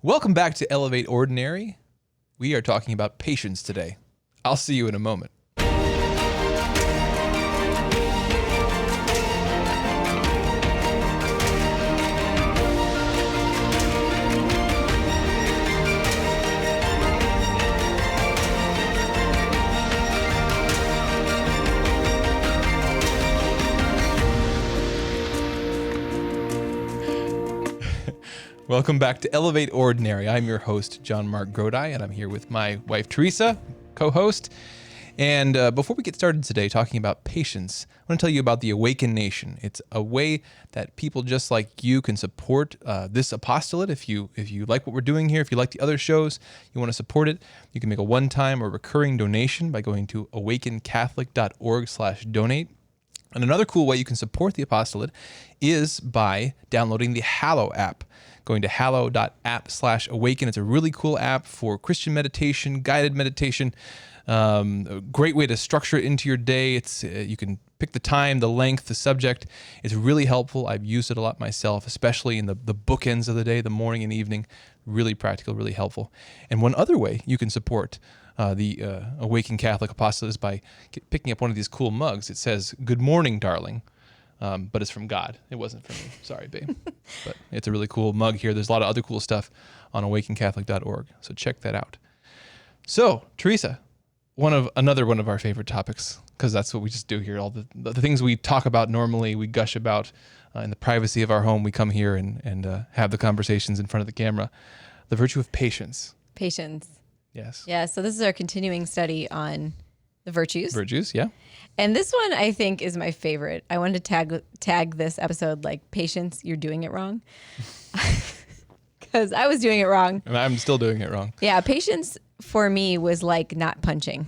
Welcome back to Elevate Ordinary. We are talking about patience today. I'll see you in a moment. Welcome back to Elevate Ordinary. I'm your host, JonMarc Grodi, and I'm here with my wife, Teresa, co-host. And before we get started today talking about patience, I want to tell you about the AWAKEN Nation. It's a way that people just like you can support this apostolate. If you like what we're doing here, if you like the other shows, you want to support it, you can make a one-time or recurring donation by going to awakencatholic.org/donate. And another cool way you can support the apostolate is by downloading the Hallow app. Going to hallow.app/awaken. It's a really cool app for Christian meditation, guided meditation. A great way to structure it into your day. It's you can pick the time, the length, the subject. It's really helpful. I've used it a lot myself, especially in the bookends of the day, the morning and evening. Really practical, really helpful. And one other way you can support the AWAKEN Catholic Apostolate is by picking up one of these cool mugs. It says, "Good morning, darling." But it's from God. It wasn't from me. Sorry, babe. But it's a really cool mug here. There's a lot of other cool stuff on awakencatholic.org. So check that out. So, Teresa, another one of our favorite topics, because that's what we just do here. All the things we talk about normally, we gush about in the privacy of our home. We come here and have the conversations in front of the camera. The virtue of patience. Patience. Yes. Yeah, so this is our continuing study on the virtues. Virtues, yeah. And this one, I think, is my favorite. I wanted to tag this episode like, patience, you're doing it wrong. Because I was doing it wrong. And I'm still doing it wrong. Yeah, patience for me was like not punching.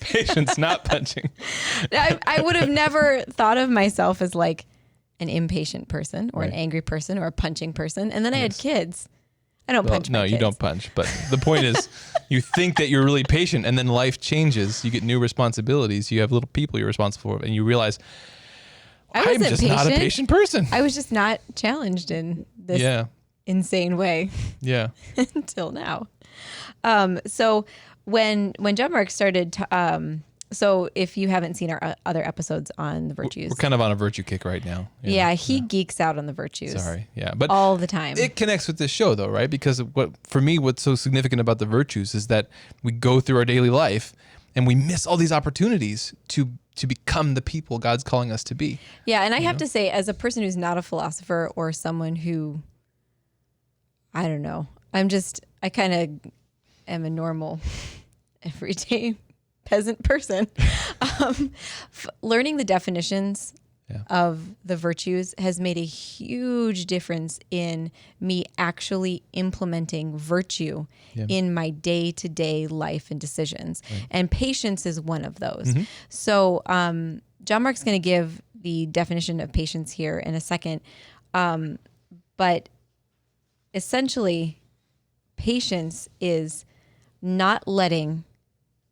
Patience, not punching. I would have never thought of myself as like an impatient person or an angry person or a punching person. And then I had kids. I don't punch my kids. No, you don't punch. But the point is, you think that you're really patient, and then life changes. You get new responsibilities. You have little people you're responsible for, and you realize, I'm just not a patient person. I was just not challenged in this insane way. Yeah. Until now. So when JonMarc started, so if you haven't seen our other episodes on the virtues. We're kind of on a virtue kick right now. Yeah, he geeks out on the virtues. Sorry. Yeah. But all the time. It connects with this show though, right? Because what's so significant about the virtues is that we go through our daily life and we miss all these opportunities to become the people God's calling us to be. Yeah, and I have to say, as a person who's not a philosopher or someone who, I don't know, I kind of am a normal, everyday peasant person. Learning the definitions of the virtues has made a huge difference in me actually implementing virtue in my day-to-day life and decisions. Right. And patience is one of those. Mm-hmm. So JonMarc's going to give the definition of patience here in a second. But essentially, patience is not letting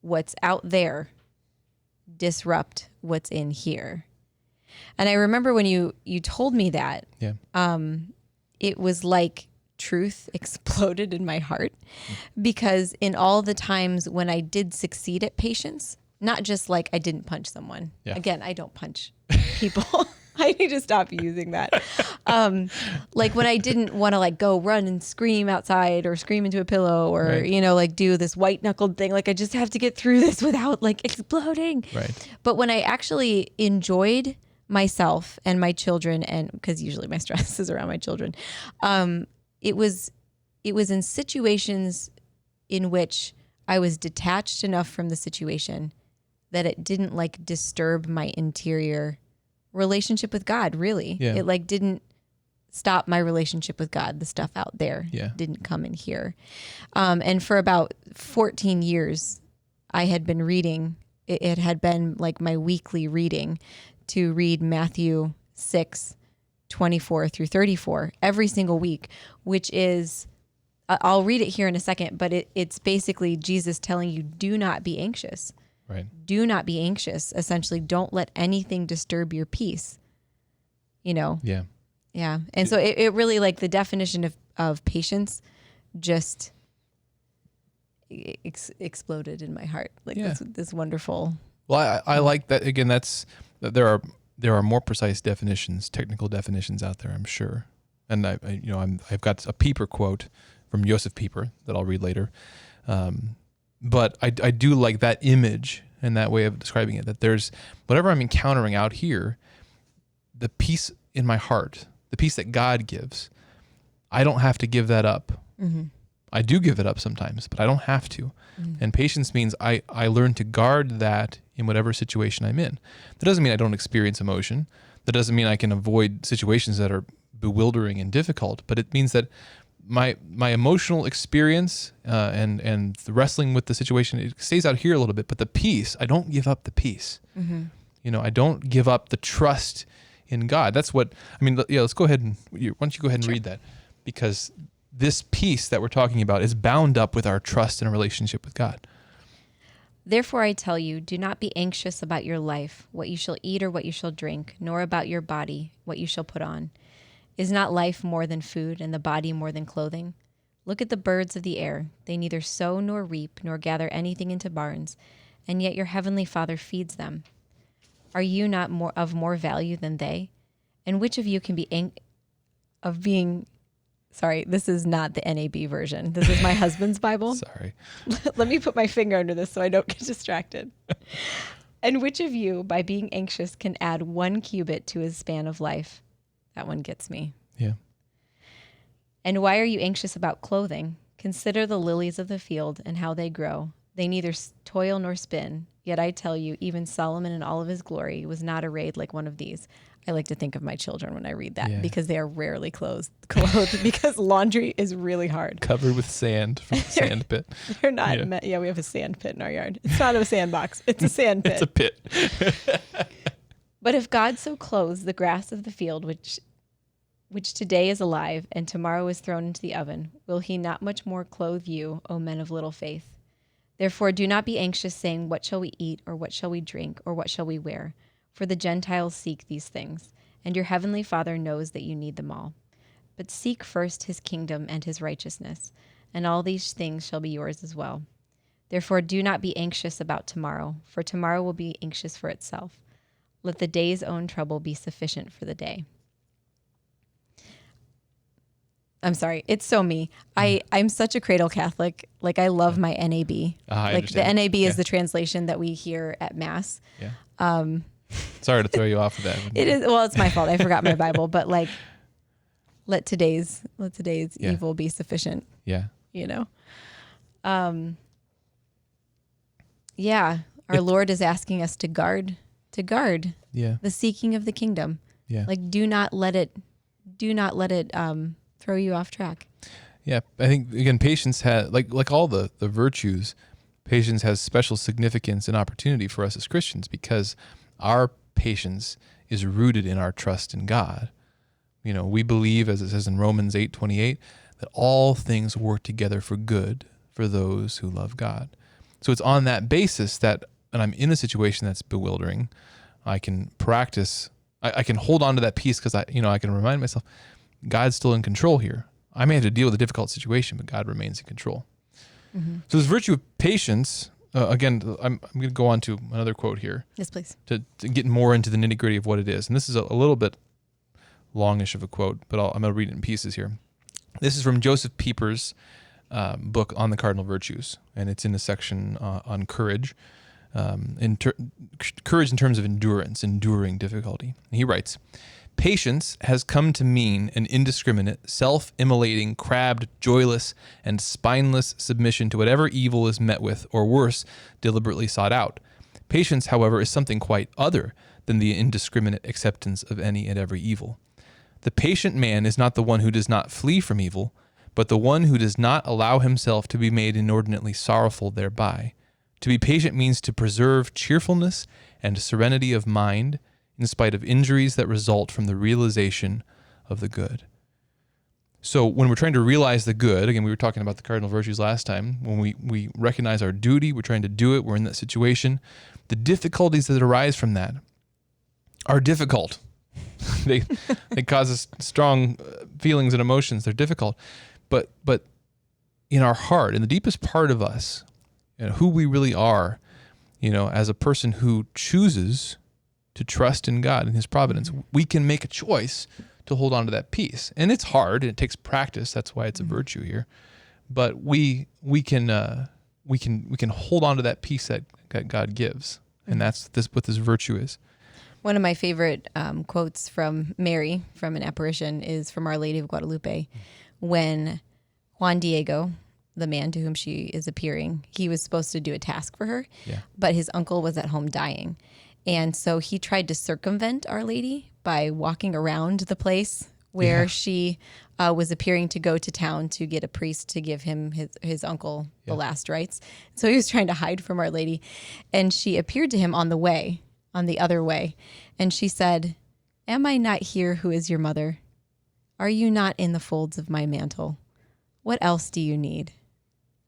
what's out there disrupt what's in here. And I remember when you told me that, it was like truth exploded in my heart, because in all the times when I did succeed at patience, not just like I didn't punch someone. Yeah. Again, I don't punch people. I need to stop using that. Like when I didn't want to like go run and scream outside or scream into a pillow or, like do this white-knuckled thing. Like I just have to get through this without like exploding. Right. But when I actually enjoyed myself and my children, and because usually my stress is around my children, it was in situations in which I was detached enough from the situation that it didn't like disturb my interior relationship with God, really. Yeah. It like didn't stop my relationship with God. The stuff out there didn't come in here. And for about 14 years, I had been reading, it had been like my weekly reading to read Matthew 6:24 through 34 every single week, which is, I'll read it here in a second, but it's basically Jesus telling you, do not be anxious. Right. Do not be anxious. Essentially, don't let anything disturb your peace. Yeah. Yeah. And so it really, like, the definition of patience just exploded in my heart. Like this wonderful. Well, I like that. Again, there are more precise definitions, technical definitions out there, I'm sure. And I've got a Pieper quote from Joseph Pieper that I'll read later. But I do like that image and that way of describing it, that there's whatever I'm encountering out here, the peace in my heart, the peace that God gives, I don't have to give that up. Mm-hmm. I do give it up sometimes, but I don't have to. Mm-hmm. And patience means I learn to guard that in whatever situation I'm in. That doesn't mean I don't experience emotion. That doesn't mean I can avoid situations that are bewildering and difficult, but it means that my emotional experience and the wrestling with the situation, it stays out here a little bit, but the peace, I don't give up the peace. Mm-hmm. I don't give up the trust in God. That's what, let's go ahead and, why don't you go ahead and read that? Because this peace that we're talking about is bound up with our trust in a relationship with God. Therefore I tell you, do not be anxious about your life, what you shall eat or what you shall drink, nor about your body, what you shall put on. Is not life more than food, and the body more than clothing? Look at the birds of the air. They neither sow nor reap, nor gather anything into barns, and yet your heavenly Father feeds them. Are you not of more value than they? And which of you can be Sorry, this is not the NAB version. This is my husband's Bible. Sorry. Let me put my finger under this so I don't get distracted. And which of you, by being anxious, can add 1 cubit to his span of life? That one gets me. Yeah. And why are you anxious about clothing? Consider the lilies of the field and how they grow. They neither toil nor spin. Yet I tell you, even Solomon in all of his glory was not arrayed like one of these. I like to think of my children when I read that because they are rarely clothed because laundry is really hard. Covered with sand from the sand pit. They're not. We have a sand pit in our yard. It's not a sandbox. It's a sand pit. It's a pit. But if God so clothes the grass of the field, which today is alive and tomorrow is thrown into the oven, will he not much more clothe you, O men of little faith? Therefore do not be anxious, saying, what shall we eat, or what shall we drink, or what shall we wear? For the Gentiles seek these things, and your heavenly Father knows that you need them all. But seek first his kingdom and his righteousness, and all these things shall be yours as well. Therefore do not be anxious about tomorrow, for tomorrow will be anxious for itself. Let the day's own trouble be sufficient for the day. I'm sorry. It's so me. I'm such a cradle Catholic. Like, I love my NAB. Like the NAB is the translation that we hear at Mass. Yeah. Sorry to throw you off of that. It is. Well, it's my fault. I forgot my Bible, but like, let today's evil be sufficient. Yeah. Our Lord is asking us to guard the seeking of the kingdom. Yeah. Like, do not let it throw you off track. Yeah. I think, again, patience has, like all the virtues, patience has special significance and opportunity for us as Christians because our patience is rooted in our trust in God. We believe, as it says in Romans 8:28, that all things work together for good for those who love God. So it's on that basis that when I'm in a situation that's bewildering, I can practice, I can hold on to that peace because I can remind myself, God's still in control here. I may have to deal with a difficult situation, but God remains in control. Mm-hmm. So this virtue of patience, again, I'm going to go on to another quote here. Yes, please. To get more into the nitty-gritty of what it is. And this is a little bit longish of a quote, but I'm going to read it in pieces here. This is from Joseph Pieper's book on the cardinal virtues, and it's in the section on courage. Courage in terms of endurance, enduring difficulty. And he writes, patience has come to mean an indiscriminate, self-immolating, crabbed, joyless, and spineless submission to whatever evil is met with, or worse, deliberately sought out. Patience, however, is something quite other than the indiscriminate acceptance of any and every evil. The patient man is not the one who does not flee from evil, but the one who does not allow himself to be made inordinately sorrowful thereby. To be patient means to preserve cheerfulness and serenity of mind, in spite of injuries that result from the realization of the good. So when we're trying to realize the good, again, we were talking about the cardinal virtues last time, when we recognize our duty, we're trying to do it, we're in that situation, the difficulties that arise from that are difficult. They cause us strong feelings and emotions. They're difficult. But in our heart, in the deepest part of us, who we really are, as a person who chooses to trust in God and his providence, we can make a choice to hold on to that peace. And it's hard and it takes practice. That's why it's a virtue here. But we can hold on to that peace that God gives. And that's what this virtue is. One of my favorite quotes from Mary from an apparition is from Our Lady of Guadalupe, when Juan Diego, the man to whom she is appearing, he was supposed to do a task for her, but his uncle was at home dying. And so he tried to circumvent Our Lady by walking around the place where she was appearing to go to town to get a priest to give him his uncle the last rites. So he was trying to hide from Our Lady. And she appeared to him on the other way. And she said, "Am I not here who is your mother? Are you not in the folds of my mantle? What else do you need?"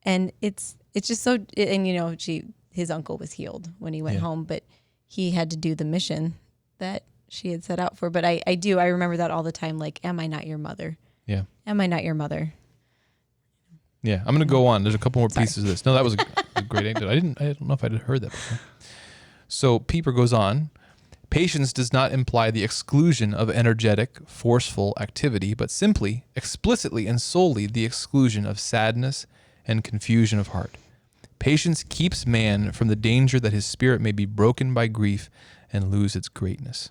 And it's just so, and his uncle was healed when he went home, but he had to do the mission that she had set out for. But I remember that all the time. Like, am I not your mother? Yeah. Am I not your mother? Yeah. I'm going to go on. There's a couple more pieces of this. No, that was a great anecdote. I don't know if I'd heard that before. So Pieper goes on. Patience does not imply the exclusion of energetic, forceful activity, but simply, explicitly, and solely the exclusion of sadness and confusion of heart. Patience keeps man from the danger that his spirit may be broken by grief and lose its greatness.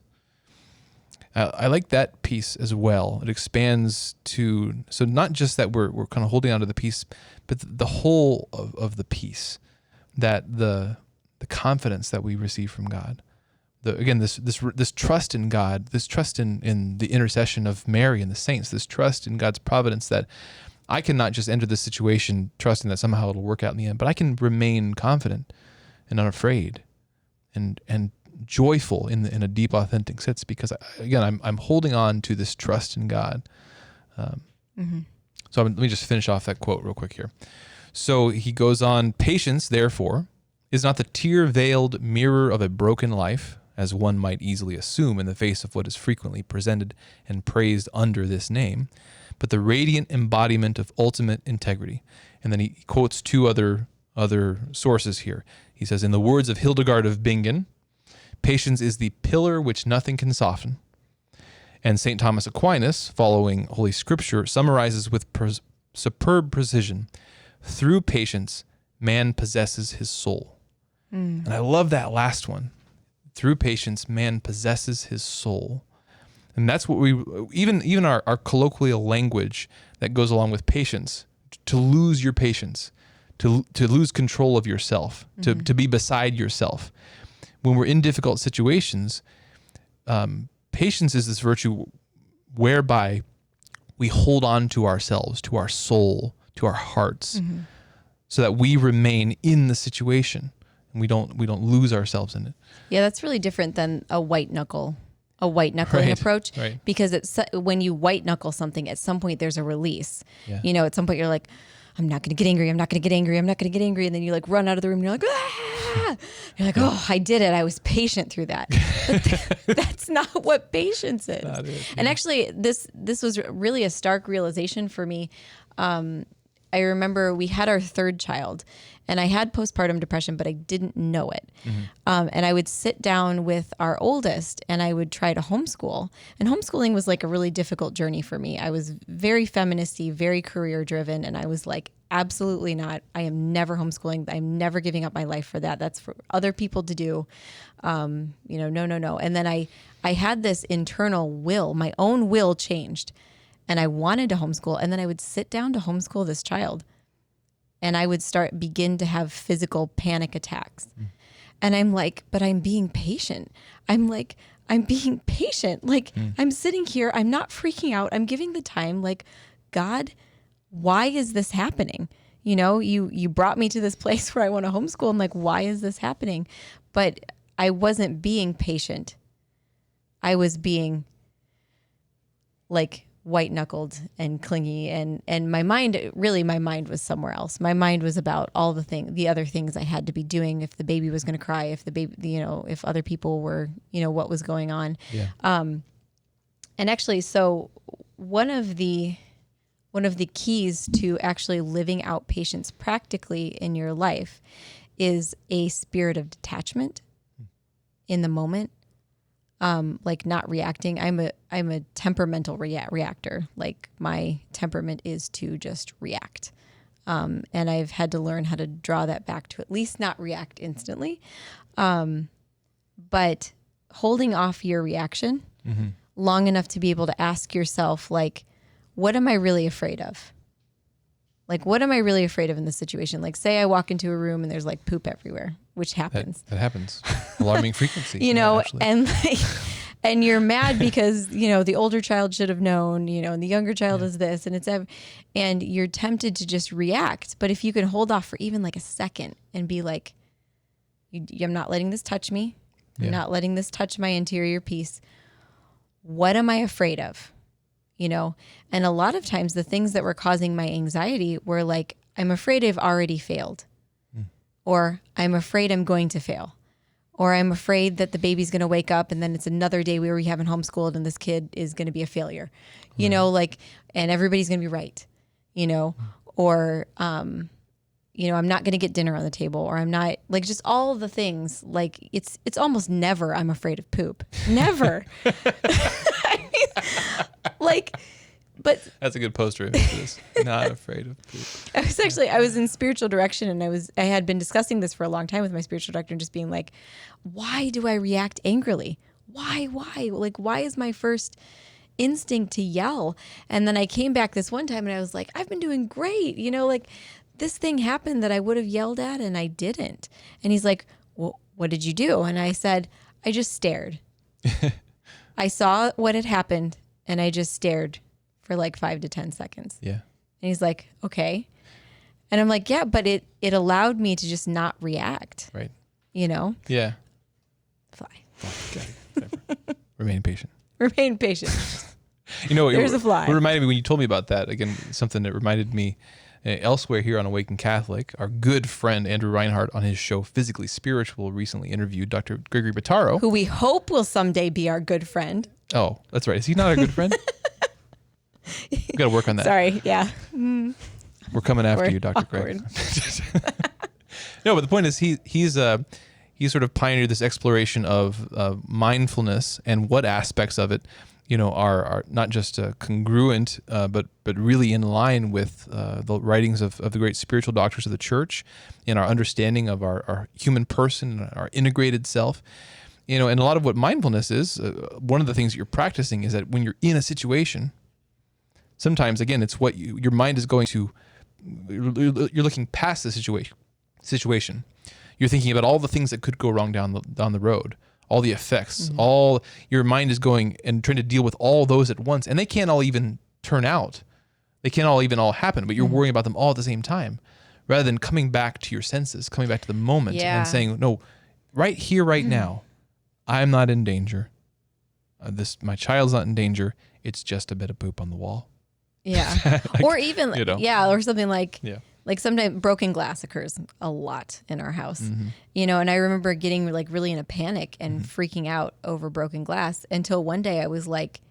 I like that piece as well. It expands to, so not just that we're kind of holding on to the peace, but the whole of the peace, that the confidence that we receive from God. This trust in God, this trust in the intercession of Mary and the saints, this trust in God's providence, that I cannot just enter this situation trusting that somehow it'll work out in the end, but I can remain confident and unafraid and joyful in a deep, authentic sense, because I'm holding on to this trust in God. So let me just finish off that quote real quick here. So he goes on, patience, therefore, is not the tear-veiled mirror of a broken life, as one might easily assume in the face of what is frequently presented and praised under this name, but the radiant embodiment of ultimate integrity. And then he quotes two other sources here. He says, in the words of Hildegard of Bingen, patience is the pillar which nothing can soften. And St. Thomas Aquinas, following Holy Scripture, summarizes with superb precision, through patience, man possesses his soul. And I love that last one. Through patience, man possesses his soul. And that's what we, even our colloquial language that goes along with patience, to lose your patience, to lose control of yourself, to be beside yourself. When we're in difficult situations, patience is this virtue whereby we hold on to ourselves, to our soul, to our hearts, so that we remain in the situation and we don't lose ourselves in it. Yeah, that's really different than a white-knuckling approach, because it's when you white-knuckle something, at some point there's a release. Yeah. At some point you're like, I'm not going to get angry. I'm not going to get angry. I'm not going to get angry. And then you like run out of the room and you're like, ah! You're like, oh, I did it. I was patient through that. But that's not what patience is. And actually, this was really a stark realization for me. I remember we had our third child, and I had postpartum depression, but I didn't know it. And I would sit down with our oldest, and I would try to homeschool. And homeschooling was like a really difficult journey for me. I was very feministy, very career driven, and I was like, absolutely not. I am never homeschooling. I'm never giving up my life for that. That's for other people to do. No. And then I had this internal will, my own will changed. And I wanted to homeschool. And then I would sit down to homeschool this child. And I would begin to have physical panic attacks. And I'm like, but I'm being patient. I'm being patient. I'm sitting here. I'm not freaking out. I'm giving the time. Like, God, why is this happening? You brought me to this place where I want to homeschool. I'm like, why is this happening? But I wasn't being patient. I was being like white-knuckled and clingy, and my mind was somewhere else. My mind was about all the other things I had to be doing. If the baby was going to cry, if the baby, if other people were, what was going on. Yeah. And actually, so one of the one of the keys to actually living out patience practically in your life is a spirit of detachment in the moment. Like not reacting. I'm a temperamental reactor. Like my temperament is to just react. And I've had to learn how to draw that back to at least not react instantly. But holding off your reaction long enough to be able to ask yourself, like, what am I really afraid of? Like, what am I really afraid of in this situation? Like, say I walk into a room and there's like poop everywhere, which happens. That happens. Alarming frequency. You know, and like, and you're mad because, you know, the older child should have known, you know, and the younger child is this, and and you're tempted to just react. But if you can hold off for even like a second and be like, I'm not letting this touch me. I'm not letting this touch my interior peace. What am I afraid of? You know, and a lot of times the things that were causing my anxiety were like, I'm afraid I've already failed, or I'm afraid I'm going to fail, or I'm afraid that the baby's going to wake up and then it's another day where we haven't homeschooled and this kid is going to be a failure, you know, like, and everybody's going to be right, you know, or, you know, I'm not going to get dinner on the table, or I'm not, like, just all of the things. Like, it's almost never I'm afraid of poop. Never. I mean, like, but that's a good poster image for this. Not afraid of poop. I was in spiritual direction, and I had been discussing this for a long time with my spiritual director, and just being like, why do I react angrily? Why? Like, why is my first instinct to yell? And then I came back this one time and I was like, I've been doing great. You know, like, this thing happened that I would have yelled at and I didn't. And he's like, well, what did you do? And I said, I just stared. I saw what had happened and I just stared for like 5 to 10 seconds. Yeah. And he's like, okay. And I'm like, yeah, but it allowed me to just not react. Right. You know? Yeah. Fly. Okay. Remain patient. Remain patient. You know, there's a fly. It reminded me when you told me about that, again, something that reminded me elsewhere here on Awaken Catholic, our good friend Andrew Reinhardt on his show Physically Spiritual recently interviewed Dr. Gregory Bottaro, who we hope will someday be our good friend. Oh, that's right. Is he not our good friend? We've got to work on that. Sorry, yeah. We're coming after you, Dr. Greg. No, but the point is he's sort of pioneered this exploration of mindfulness and what aspects of it, you know, are not just congruent, but really in line with the writings of the great spiritual doctors of the Church, and our understanding of our human person and our integrated self. You know, and a lot of what mindfulness is, one of the things that you're practicing is that when you're in a situation, sometimes, again, it's what your mind is going to, you're looking past the situation. You're thinking about all the things that could go wrong down the road, all the effects, all your mind is going and trying to deal with all those at once. And they can't all even turn out. They can't all even happen, but you're worrying about them all at the same time, rather than coming back to your senses, coming back to the moment and saying, no, right here, right now, I'm not in danger. My child's not in danger. It's just a bit of poop on the wall. Yeah. Like, or even, you know. Yeah, or something like, like sometimes broken glass occurs a lot in our house, you know, and I remember getting like really in a panic and freaking out over broken glass until one day I was like,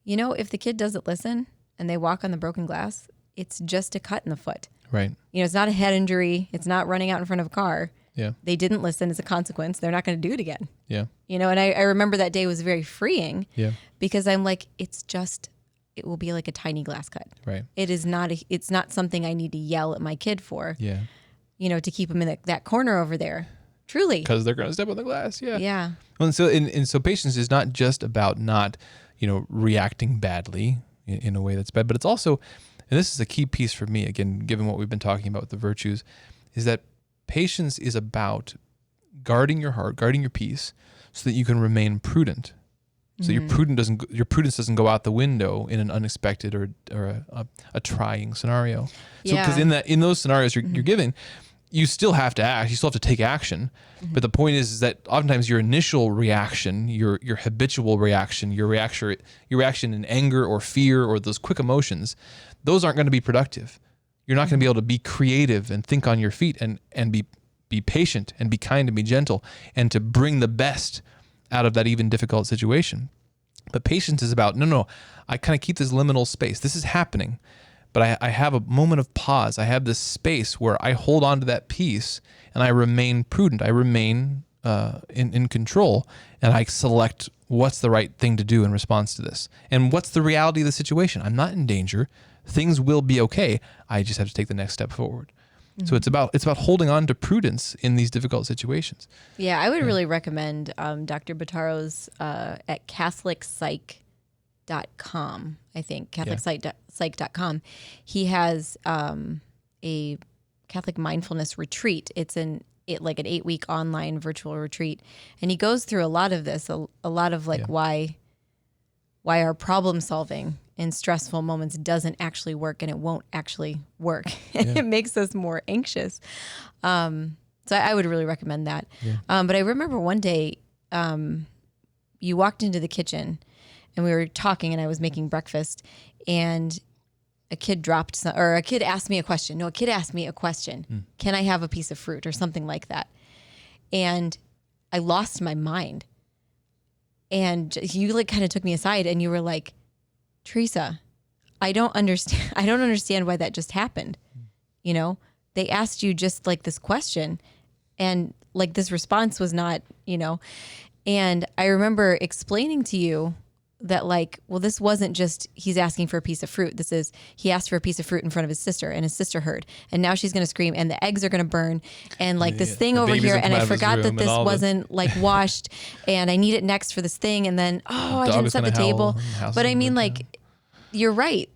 you know, if the kid doesn't listen and they walk on the broken glass, it's just a cut in the foot. Right. You know, it's not a head injury. It's not running out in front of a car. Yeah. They didn't listen as a consequence. They're not going to do it again. Yeah. You know, and I remember that day was very freeing. Yeah. Because I'm like, it will be like a tiny glass cut. Right. It's not something I need to yell at my kid for. Yeah. You know, to keep them in that corner over there. Truly. Because they're going to step on the glass. Yeah. Yeah. Well, and so patience is not just about not, you know, reacting badly in a way that's bad, but it's also, and this is a key piece for me, again, given what we've been talking about with the virtues, is that patience is about guarding your heart, guarding your peace, so that you can remain prudent. So your prudence doesn't go out the window in an unexpected or a trying scenario. So because in those scenarios you're giving, you still have to act. You still have to take action. But the point is that oftentimes your initial reaction, your habitual reaction, your reaction in anger or fear or those quick emotions, those aren't going to be productive. You're not going to be able to be creative and think on your feet and be patient and be kind and be gentle and to bring the best out of that even difficult situation. But patience is about, no, I kind of keep this liminal space. This is happening, but I have a moment of pause. I have this space where I hold on to that peace and I remain prudent. I remain in control, and I select what's the right thing to do in response to this. And what's the reality of the situation? I'm not in danger. Things will be okay. I just have to take the next step forward. Mm-hmm. So it's about holding on to prudence in these difficult situations. Yeah, I would really recommend Dr. Botaro's at CatholicPsych.com, I think, CatholicPsych.com. He has a Catholic mindfulness retreat. It's like an 8-week online virtual retreat. And he goes through a lot of this, a lot of like why our problem solving in stressful moments doesn't actually work, and it won't actually work. And it makes us more anxious. So I would really recommend that. Yeah. But I remember one day you walked into the kitchen and we were talking and I was making breakfast, and a kid asked me a question. No, a kid asked me a question. Can I have a piece of fruit or something like that? And I lost my mind. And you like kind of took me aside and you were like, Teresa, I don't understand why that just happened. You know, they asked you just like this question, and like this response was not, you know. And I remember explaining to you that like, well, this wasn't just he's asking for a piece of fruit. This is he asked for a piece of fruit in front of his sister, and his sister heard, and now she's going to scream, and the eggs are going to burn, and like this thing over here, and I forgot that this wasn't like washed, and I need it next for this thing, and then I didn't set the table. But I mean, like, you're right.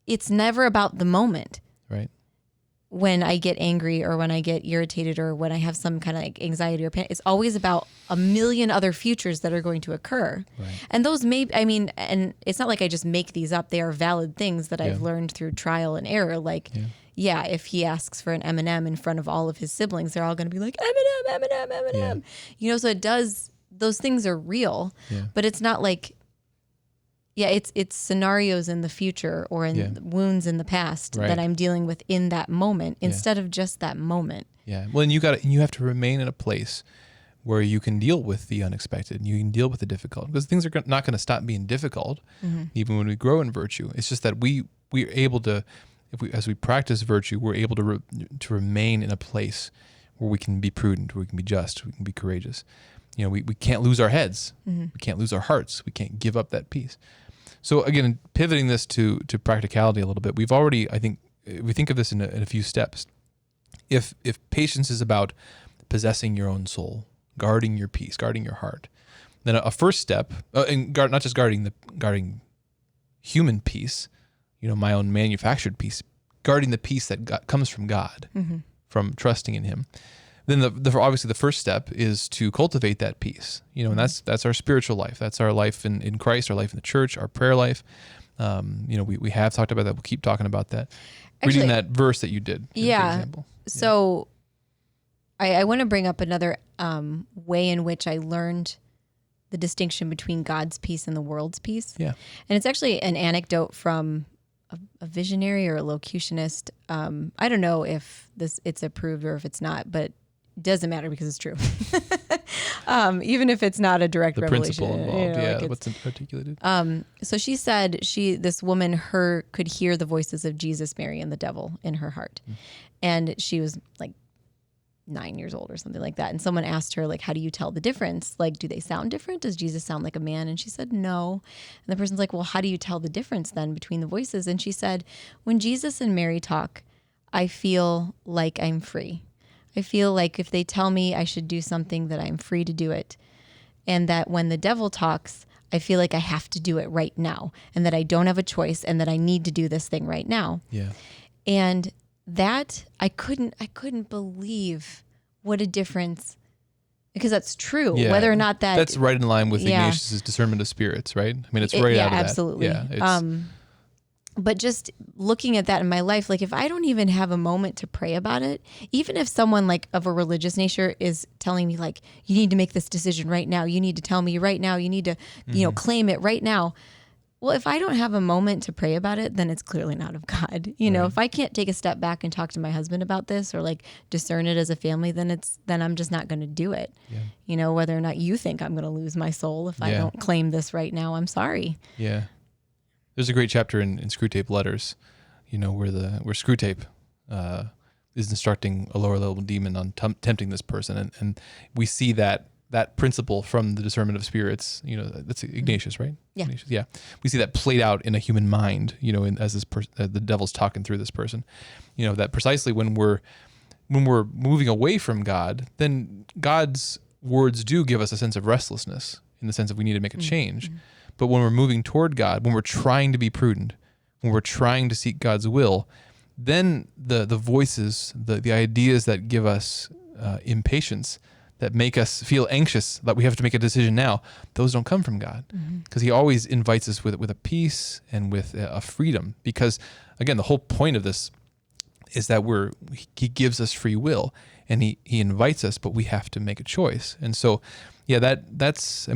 It's never about the moment. Right. When I get angry or when I get irritated or when I have some kind of like anxiety or panic, it's always about a million other futures that are going to occur. Right. And those and it's not like I just make these up. They are valid things that I've learned through trial and error. Like, if he asks for an M&M in front of all of his siblings, they're all going to be like, M&M, M&M, M&M. Yeah. You know, so those things are real, but it's not like, it's scenarios in the future or in wounds in the past that I'm dealing with in that moment instead of just that moment. Yeah. Well, and you have to remain in a place where you can deal with the unexpected and you can deal with the difficult, because things are not going to stop being difficult, even when we grow in virtue. It's just that we're able to, as we practice virtue, we're able to remain in a place where we can be prudent, where we can be just, we can be courageous. You know, we can't lose our heads. We can't lose our hearts. We can't give up that peace. So again, pivoting this to practicality a little bit, we've already, I think, we think of this in a few steps. If patience is about possessing your own soul, guarding your peace, guarding your heart, then a first step, not just guarding human peace, you know, my own manufactured peace, guarding the peace that comes from God, from trusting in Him. Then obviously the first step is to cultivate that peace, you know, and that's our spiritual life. That's our life in Christ, our life in the church, our prayer life. You know, we have talked about that. We'll keep talking about that. Actually, reading that verse that you did. Yeah. Example. So I want to bring up another way in which I learned the distinction between God's peace and the world's peace. Yeah. And it's actually an anecdote from a visionary or a locutionist. I don't know if it's approved or if it's not, but doesn't matter because it's true. Even if it's not a direct revelation. The principle involved, like what's articulated. So she said this woman could hear the voices of Jesus, Mary, and the devil in her heart. And she was like 9 years old or something like that. And someone asked her, like, how do you tell the difference? Like, do they sound different? Does Jesus sound like a man? And she said, no. And the person's like, well, how do you tell the difference then between the voices? And she said, when Jesus and Mary talk, I feel like I'm free. I feel like if they tell me I should do something, that I'm free to do it. And that when the devil talks, I feel like I have to do it right now, and that I don't have a choice, and that I need to do this thing right now. Yeah. And that I couldn't believe what a difference, because that's true. Yeah. Whether or not that's right in line with Ignatius's discernment of spirits, right? I mean, it's right out of absolutely. that. Yeah, absolutely. But just looking at that in my life, like if I don't even have a moment to pray about it, even if someone like of a religious nature is telling me like, you need to make this decision right now, you need to tell me right now, you need to, claim it right now. Well, if I don't have a moment to pray about it, then it's clearly not of God. You know, if I can't take a step back and talk to my husband about this or like discern it as a family, then I'm just not going to do it. Yeah. You know, whether or not you think I'm going to lose my soul if I don't claim this right now, I'm sorry. Yeah. There's a great chapter in Screwtape Letters, where Screw Tape is instructing a lower level demon on tempting this person, and we see that principle from the discernment of spirits. That's Ignatius, right? Yeah. Ignatius, yeah. We see that played out in a human mind. As this the devil's talking through this person. That precisely when we're moving away from God, then God's words do give us a sense of restlessness, in the sense that we need to make a change. Mm-hmm. But when we're moving toward God, when we're trying to be prudent, when we're trying to seek God's will, then the voices, the ideas that give us impatience, that make us feel anxious, that we have to make a decision now, those don't come from God. Because he always invites us with a peace and with a freedom. Because, again, the whole point of this is that he gives us free will, and he invites us, but we have to make a choice. And so, that's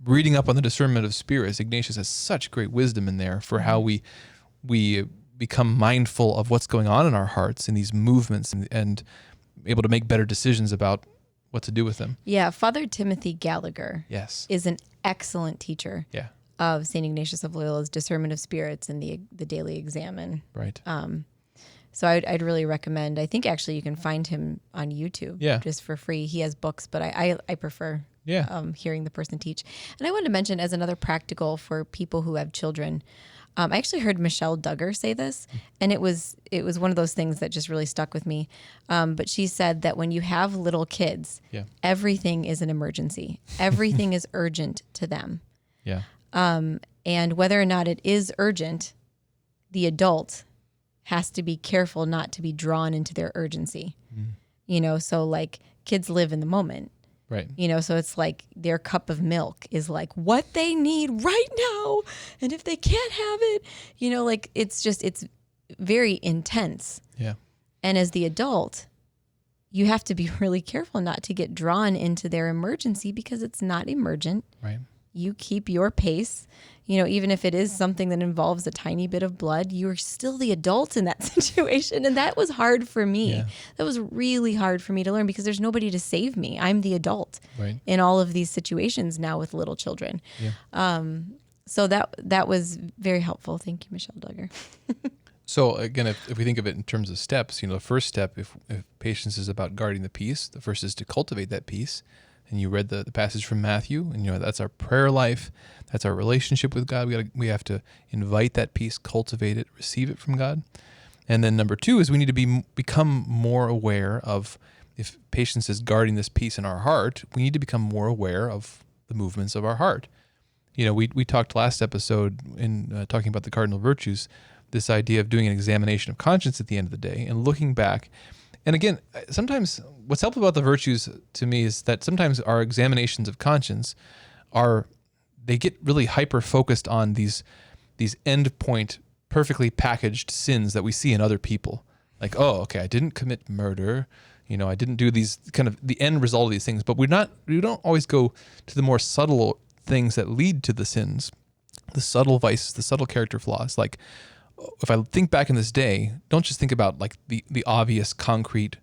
reading up on the discernment of spirits, Ignatius has such great wisdom in there for how we become mindful of what's going on in our hearts in these movements, and able to make better decisions about what to do with them. Yeah, Father Timothy Gallagher is an excellent teacher of St. Ignatius of Loyola's discernment of spirits and the daily Examen. Right. So I'd really recommend. I think actually you can find him on YouTube just for free. He has books, but I prefer hearing the person teach. And I wanted to mention, as another practical for people who have children, I actually heard Michelle Duggar say this, and it was one of those things that just really stuck with me. But she said that when you have little kids, everything is an emergency. Everything is urgent to them. Yeah. And whether or not it is urgent, the adult has to be careful not to be drawn into their urgency. So like kids live in the moment. Right. So it's like their cup of milk is like what they need right now. And if they can't have it, it's very intense. Yeah. And as the adult, you have to be really careful not to get drawn into their emergency, because it's not emergent. Right. You keep your pace. Even if it is something that involves a tiny bit of blood, you're still the adult in that situation. And that was hard for me. Yeah. That was really hard for me to learn, because there's nobody to save me. I'm the adult in all of these situations now with little children. Yeah. So that was very helpful. Thank you, Michelle Duggar. So again, if we think of it in terms of steps, the first step, if patience is about guarding the peace, the first is to cultivate that peace. And you read the passage from Matthew, and that's our prayer life. That's our relationship with God. We have to invite that peace, cultivate it, receive it from God. And then number 2 is we need to become more aware of, if patience is guarding this peace in our heart, we need to become more aware of the movements of our heart. We talked last episode in talking about the cardinal virtues, this idea of doing an examination of conscience at the end of the day and looking back. And again, sometimes what's helpful about the virtues to me is that sometimes our examinations of conscience they get really hyper-focused on these end point, perfectly packaged sins that we see in other people. Like, oh, okay, I didn't commit murder, I didn't do these kind of the end result of these things, but we don't always go to the more subtle things that lead to the sins, the subtle vices, the subtle character flaws. Like, if I think back in this day, don't just think about like the obvious, concrete,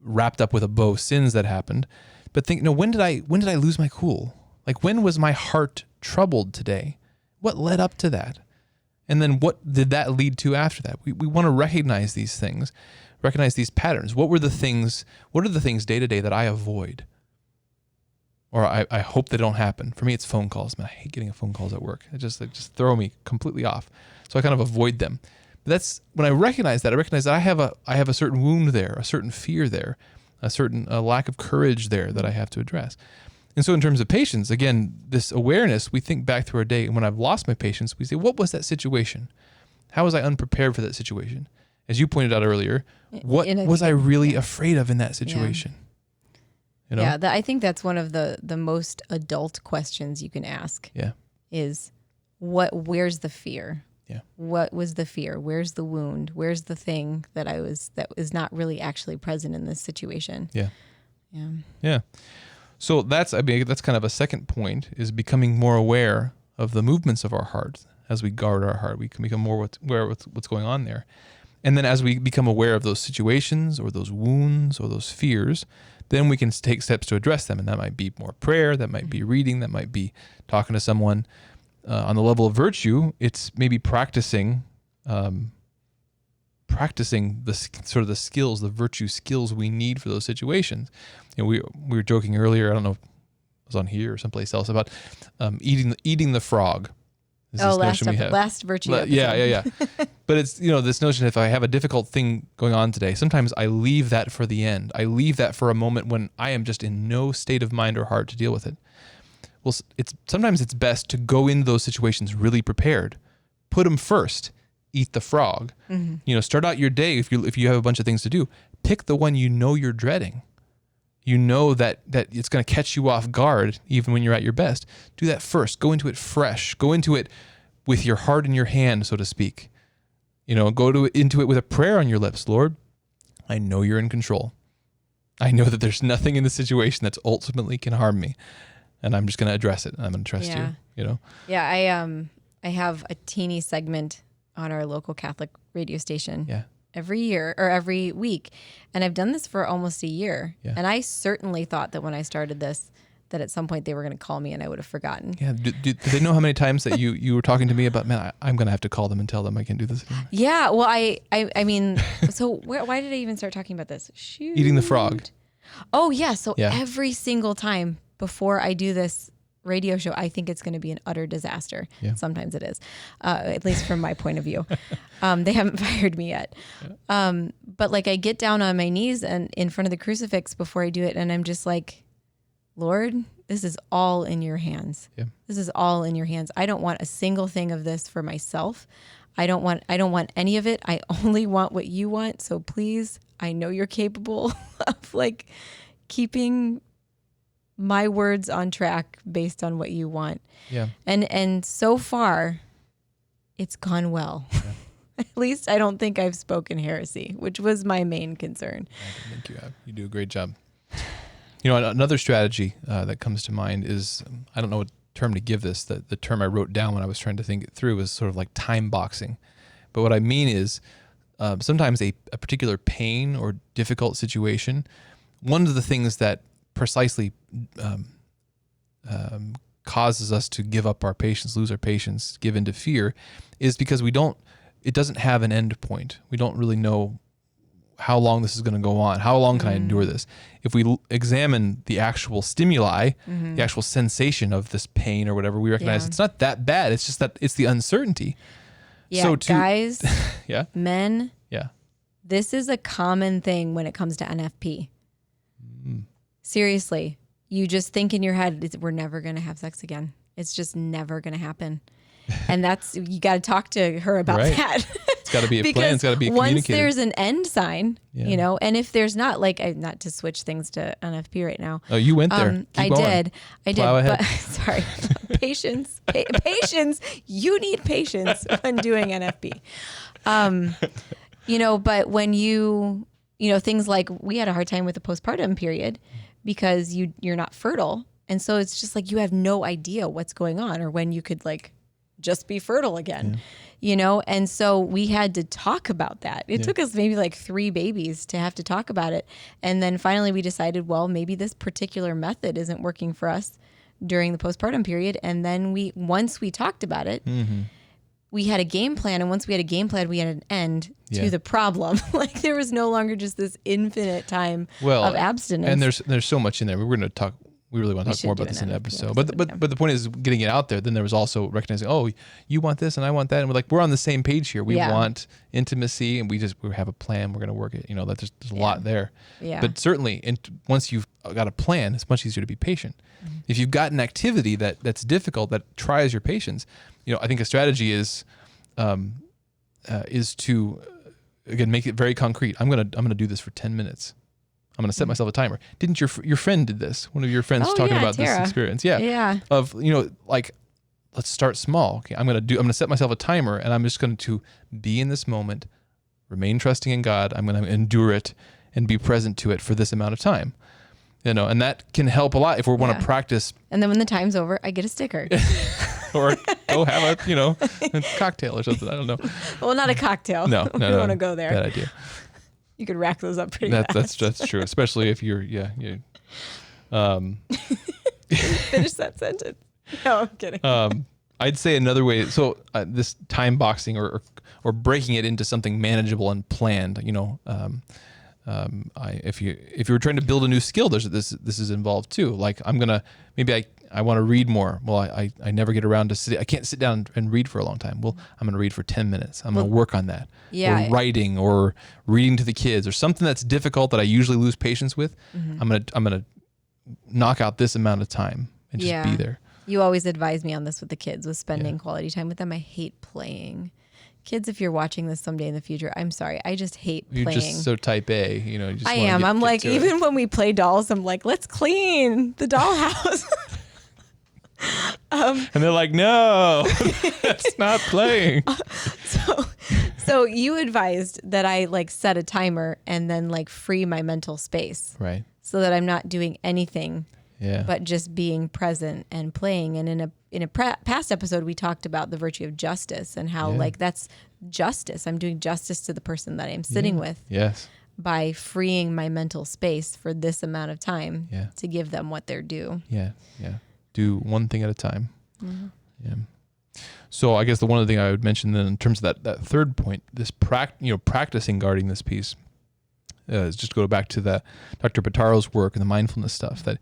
wrapped up with a bow sins that happened, but think, when did I lose my cool? Like, when was my heart troubled today? What led up to that? And then what did that lead to after that? We want to recognize these things, recognize these patterns. What are the things day to day that I avoid? Or I hope they don't happen. For me, it's phone calls. Man, I hate getting phone calls at work. They just throw me completely off. So I kind of avoid them. But that's when I recognize that I have a certain wound there, a certain fear there, a certain lack of courage there that I have to address. And so in terms of patience, again, this awareness, we think back through our day, and when I've lost my patience, we say, what was that situation? How was I unprepared for that situation? As you pointed out earlier, what was I really afraid of in that situation? Yeah. I think that's one of the most adult questions you can ask. Yeah. Is where's the fear? Yeah. What was the fear? Where's the wound? Where's the thing that was not really actually present in this situation? Yeah. Yeah. Yeah. So that's kind of a second point, is becoming more aware of the movements of our heart. As we guard our heart, we can become more aware of what's going on there. And then as we become aware of those situations or those wounds or those fears, then we can take steps to address them. And that might be more prayer, that might be reading, that might be talking to someone. On the level of virtue, it's maybe practicing practicing the sort of the skills, the virtue skills we need for those situations. We were joking earlier, I don't know if it was on here or someplace else, about eating the frog. Last virtue episode. Yeah. But it's, this notion, if I have a difficult thing going on today, sometimes I leave that for the end. I leave that for a moment when I am just in no state of mind or heart to deal with it. Well, sometimes it's best to go into those situations really prepared. Put them first. Eat the frog. Mm-hmm. Start out your day, if you have a bunch of things to do, pick the one you're dreading. That it's going to catch you off guard even when you're at your best. Do that first. Go into it fresh. Go into it with your heart in your hand, so to speak. Go into it with a prayer on your lips. Lord, I know you're in control. I know that there's nothing in the situation that's ultimately can harm me, and I'm just going to address it. I'm going to trust you. Yeah, I have a teeny segment on our local Catholic radio station. Yeah. Every year or every week. And I've done this for almost a year. Yeah. And I certainly thought that when I started this, that at some point they were going to call me and I would have forgotten. Yeah. Do they know how many times that you were talking to me about, man, I'm going to have to call them and tell them I can't do this anymore? Yeah. Well, I mean, so why did I even start talking about this? Shoot. Eating the frog. Oh, yeah. So every single time before I do this radio show, I think it's going to be an utter disaster. Yeah. Sometimes it is, at least from my point of view. They haven't fired me yet. Yeah. But I get down on my knees and in front of the crucifix before I do it. And I'm just like, Lord, this is all in your hands. Yeah. This is all in your hands. I don't want a single thing of this for myself. I don't want any of it. I only want what you want. So please, I know you're capable of keeping my words on track based on what you want. Yeah. And so far, it's gone well. Yeah. At least I don't think I've spoken heresy, which was my main concern. I don't think you have. You do a great job. Another strategy that comes to mind is, I don't know what term to give this. The term I wrote down when I was trying to think it through was sort of like time boxing. But what I mean is sometimes a particular pain or difficult situation, one of the things that precisely causes us to give up our patience, lose our patience, give into fear, is because it doesn't have an end point. We don't really know how long this is going to go on. How long can I endure this? If we examine the actual stimuli, the actual sensation of this pain or whatever, we recognize it's not that bad. It's just that it's the uncertainty. Yeah, so guys, men, this is a common thing when it comes to NFP. Seriously, you just think in your head, we're never going to have sex again. It's just never going to happen. And you got to talk to her about that. It's got to be a plan. It's got to be communicated. Once there's an end sign, and if there's not, not to switch things to NFP right now. Oh, you went there. I did. Plow ahead. But sorry, patience. Patience. You need patience when doing NFP. But when things like, we had a hard time with the postpartum period because you're not fertile. And so it's just you have no idea what's going on or when you could just be fertile again, And so we had to talk about that. It took us maybe 3 babies to have to talk about it. And then finally we decided, well, maybe this particular method isn't working for us during the postpartum period. And then once we talked about it, we had a game plan. And once we had a game plan, we had an end to the problem. There was no longer just this infinite time of abstinence. And there's so much in there. We're going to talk. We really want to talk more about this in the episode. But the point is getting it out there. Then there was also recognizing, oh, you want this and I want that. And we're on the same page here. We want intimacy and we have a plan. We're going to work it. There's a lot there. Yeah. But certainly once you've got a plan, it's much easier to be patient. Mm-hmm. If you've got an activity that's difficult, that tries your patience, I think a strategy is to, again, make it very concrete. I'm going to do this for 10 minutes. I'm going to set myself a timer. Didn't your friend did this? One of your friends talking about Tara. This experience. Yeah. Yeah. Of, let's start small. Okay. I'm going to set myself a timer and I'm just going to be in this moment, remain trusting in God. I'm going to endure it and be present to it for this amount of time. And that can help a lot if we want to practice. And then when the time's over, I get a sticker. Or go have a cocktail or something. I don't know. Well, not a cocktail. No. We don't want to go there. Bad idea. You could rack those up pretty fast. That's true, especially if you're Finish that sentence. No, I'm kidding. I'd say another way. So this time boxing or breaking it into something manageable and planned. If you were trying to build a new skill, this is involved too. Like I want to read more. Well, I never get around to I can't sit down and read for a long time. Well, I'm going to read for 10 minutes. I'm going to work on that. Yeah. Or writing or reading to the kids or something that's difficult that I usually lose patience with. I'm going to knock out this amount of time and just be there. You always advise me on this with the kids, with spending quality time with them. I hate playing. Kids, if you're watching this someday in the future, I'm sorry. I just hate playing. You're just so type A, you just I am. I'm like, even when we play dolls, I'm like, let's clean the dollhouse. And they're like, no, that's not playing. So you advised that I like set a timer and then like free my mental space. Right. So that I'm not doing anything. Yeah. But just being present and playing. And in a past episode, we talked about the virtue of justice and how like that's justice. I'm doing justice to the person that I'm sitting with. Yes. By freeing my mental space for this amount of time to give them what they're due. Yeah. Yeah. Do one thing at a time. Yeah. So I guess the one other thing I would mention then in terms of that third point, this practicing guarding this peace, is just go back to the Dr. Pataro's work and the mindfulness stuff, that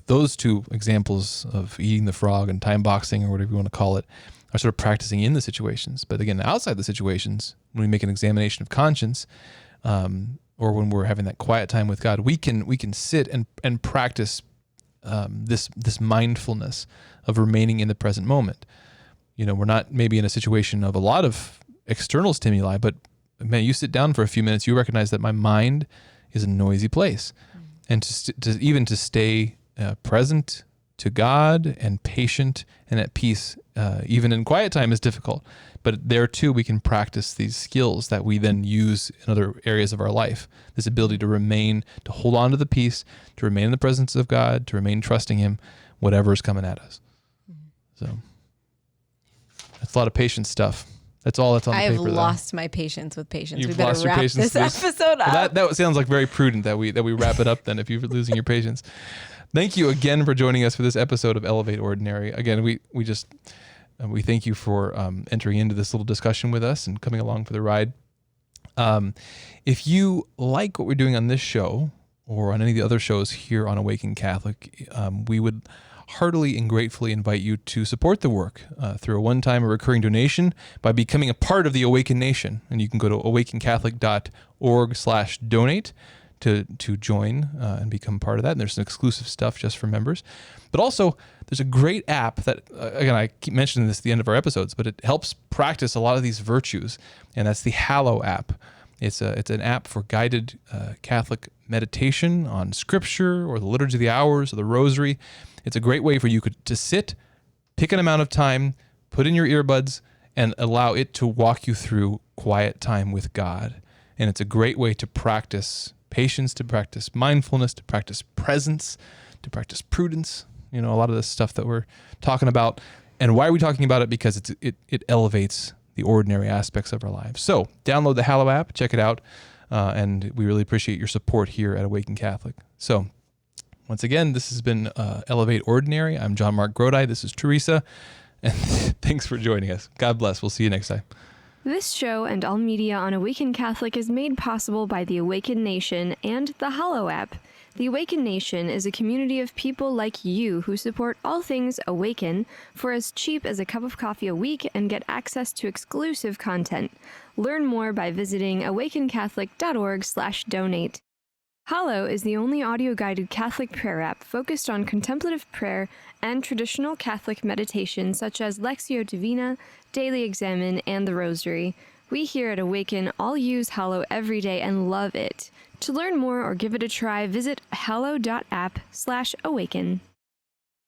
those two examples of eating the frog and time boxing or whatever you want to call it are sort of practicing in the situations. But again, outside the situations, when we make an examination of conscience, or when we're having that quiet time with God, we can sit and practice this mindfulness of remaining in the present moment. We're not maybe in a situation of a lot of external stimuli, but man, you sit down for a few minutes, you recognize that my mind is a noisy place, and to stay present to God and patient and at peace, even in quiet time, is difficult. But there too, we can practice these skills that we then use in other areas of our life. This ability to hold on to the peace, to remain in the presence of God, to remain trusting Him, whatever is coming at us. So that's a lot of patience stuff. That's all that's on the paper. I've lost my patience with patience. You've we better lost your wrap patience this episode up. Well, that sounds like very prudent that we wrap it up then if you're losing your patience. Thank you again for joining us for this episode of Elevate Ordinary. Again, we thank you for entering into this little discussion with us and coming along for the ride. If you like what we're doing on this show or on any of the other shows here on Awaken Catholic, we would heartily and gratefully invite you to support the work through a one-time or recurring donation by becoming a part of the Awaken Nation. And you can go to awakencatholic.org/donate to join and become part of that. And there's some exclusive stuff just for members. But also, there's a great app that, again, I keep mentioning this at the end of our episodes, but it helps practice a lot of these virtues, and that's the Hallow app. It's an app for guided Catholic meditation on Scripture or the Liturgy of the Hours or the Rosary. It's a great way for you to sit, pick an amount of time, put in your earbuds, and allow it to walk you through quiet time with God. And it's a great way to practice patience, to practice mindfulness, to practice presence, to practice prudence. A lot of this stuff that we're talking about. And why are we talking about it? Because it elevates the ordinary aspects of our lives. So download the Hallow app, check it out, and we really appreciate your support here at Awaken Catholic. So once again, this has been Elevate Ordinary. I'm JonMarc Grodi. This is Teresa, and thanks for joining us. God bless. We'll see you next time. This show and all media on Awaken Catholic is made possible by the Awaken Nation and the Hallow app. The Awaken Nation is a community of people like you who support all things Awaken for as cheap as a cup of coffee a week and get access to exclusive content. Learn more by visiting awakencatholic.org/donate. Hallow is the only audio-guided Catholic prayer app focused on contemplative prayer and traditional Catholic meditation such as Lectio Divina, Daily Examen, and the Rosary. We here at Awaken all use Hallow every day and love it. To learn more or give it a try, visit hallow.app/awaken.